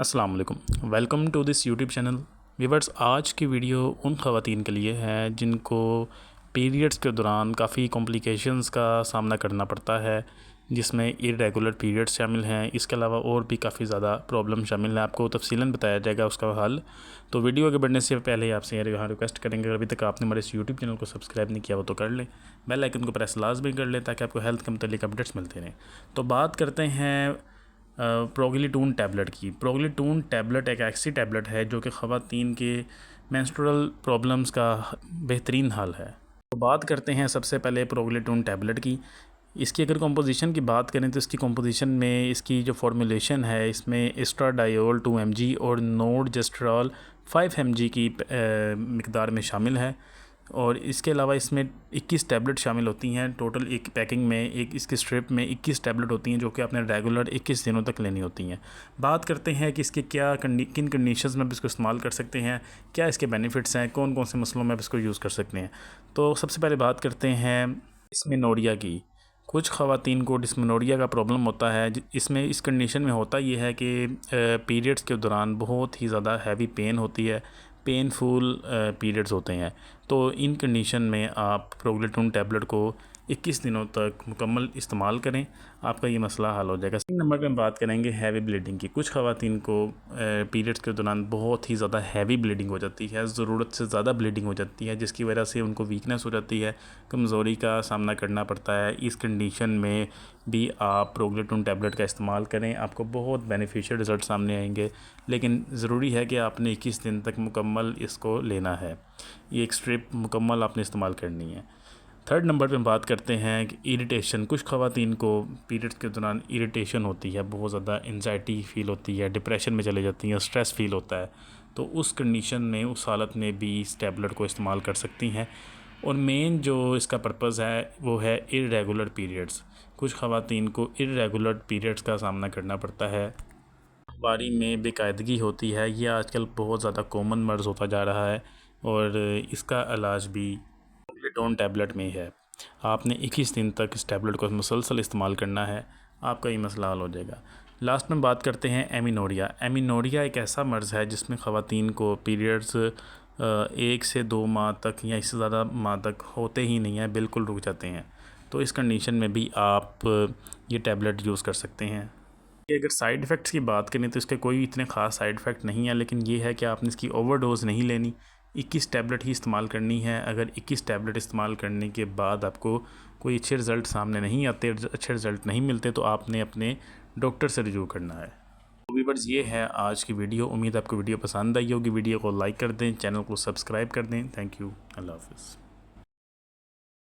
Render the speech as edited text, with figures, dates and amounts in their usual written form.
अस्सलाम वालेकुम। Welcome to this YouTube channel. Viewers, आज की वीडियो उन ख़वातीन के लिए है जिनको पीरियड्स के दौरान काफ़ी कॉम्प्लिकेशंस का सामना करना पड़ता है, जिसमें इरेगुलर पीरियड्स शामिल हैं। इसके अलावा और भी काफ़ी ज़्यादा प्रॉब्लम शामिल हैं। आपको तफसीलन बताया जाएगा उसका हल। तो वीडियो आगे बढ़ने से पहले आपसे यहाँ रिक्वेस्ट करेंगे, अगर अभी तक आपने हमारे इस यूट्यूब चैनल को सब्सक्राइब नहीं किया वो तो कर लें, बेल आइकन को प्रेस लाजमी कर लें ताकि आपको हेल्थ के मतलब अपडेट्स मिलते रहें। तो बात करते हैं प्रोगिलिटून टैबलेट की। प्रोगिलिटून टैबलेट एक ऐसी टैबलेट है जो कि ख़वातीन के मेंस्ट्रुअल प्रॉब्लम्स का बेहतरीन हल है। तो बात करते हैं सबसे पहले प्रोगिलिटून टैबलेट की। इसकी अगर कंपोजिशन की बात करें तो इसकी कंपोजिशन में इसकी जो फॉर्मुलेशन है, इसमें एस्ट्राडायोल 2 mg और नोर्जेस्ट्रॉल 5 mg की मिकदार में शामिल है। और इसके अलावा इसमें 21 टैबलेट शामिल होती हैं। टोटल एक पैकिंग में, एक इसकी स्ट्रिप में 21 टैबलेट होती हैं जो कि आपने रेगुलर 21 दिनों तक लेनी होती हैं। बात करते हैं कि इसके किन कंडीशंस में आप इसको इस्तेमाल कर सकते हैं, क्या इसके बेनिफिट्स हैं, कौन कौन से मसलों में आप इसको यूज़ कर सकते हैं। तो सबसे पहले बात करते हैं डिस्मेनोरिया की। कुछ ख़वातीन को डिस्मेनोरिया का प्रॉब्लम होता है। इसमें इस कंडीशन में होता ये है कि पीरियड्स के दौरान बहुत ही ज़्यादा हैवी पेन होती है, पेनफुल पीरियड्स होते हैं। तो इन कंडीशन में आप प्रोगिलिटून टैबलेट को 21 दिनों तक मुकम्मल इस्तेमाल करें, आपका ये मसला हल हो जाएगा। 3 नंबर पे हम बात करेंगे हैवी ब्लीडिंग की। कुछ ख़वातीन को पीरियड्स के दौरान बहुत ही ज़्यादा हैवी ब्लीडिंग हो जाती है, ज़रूरत से ज़्यादा ब्लीडिंग हो जाती है, जिसकी वजह से उनको वीकनेस हो जाती है, कमज़ोरी का सामना करना पड़ता है। इस कंडीशन में भी आप प्रोगिलिटून टैबलेट का इस्तेमाल करें, आपको बहुत बेनिफिशियल रिज़ल्ट सामने आएंगे। लेकिन ज़रूरी है कि आपने 21 दिन तक मुकम्मल इसको लेना है। ये एक स्ट्रिप मुकम्मल आपने इस्तेमाल करनी है। 3rd नंबर पे हम बात करते हैं कि इरिटेशन। कुछ ख़वातीन को पीरियड्स के दौरान इरिटेशन होती है, बहुत ज़्यादा एंजाइटी फ़ील होती है, डिप्रेशन में चले जाती हैं, स्ट्रेस फ़ील होता है। तो उस कंडीशन में, उस हालत में भी इस टैबलेट को इस्तेमाल कर सकती हैं। और मेन जो इसका पर्पज़ है वो है इरेगुलर पीरियड्स। कुछ ख़वातीन को इरेगुलर पीरियड्स का सामना करना पड़ता है, बारी में बेकायदगी होती है। ये आजकल बहुत ज़्यादा कॉमन मर्ज़ होता जा रहा है और इसका इलाज भी प्रोगिलिटून टैबलेट में है। आपने 21 दिन तक इस टैबलेट को मुसलसल इस्तेमाल करना है, आपका ये मसला हल हो जाएगा। लास्ट में बात करते हैं एमिनोरिया। एमिनोरिया एक ऐसा मर्ज़ है जिसमें ख़वातीन को पीरियड्स 1 से 2 माह तक या इससे ज़्यादा माह तक होते ही नहीं हैं, बिल्कुल रुक जाते हैं। तो इस कंडीशन में भी आप ये टैबलेट यूज़ कर सकते हैं। कि अगर साइड इफ़ेक्ट्स की बात करें तो इसके कोई इतने ख़ास साइड इफ़ेक्ट नहीं है, लेकिन ये है कि आपने इसकी ओवरडोज़ नहीं लेनी, 21 टैबलेट ही इस्तेमाल करनी है। अगर 21 टैबलेट इस्तेमाल करने के बाद आपको कोई अच्छे रिज़ल्ट सामने नहीं आते, अच्छे रिज़ल्ट नहीं मिलते, तो आपने अपने डॉक्टर से रिव्यू करना है। तो व्यूअर्स, ये है आज की वीडियो। उम्मीद आपको वीडियो पसंद आई होगी। वीडियो को लाइक कर दें, चैनल को सब्सक्राइब कर दें। Thank you. अल्लाह हाफ़िज़।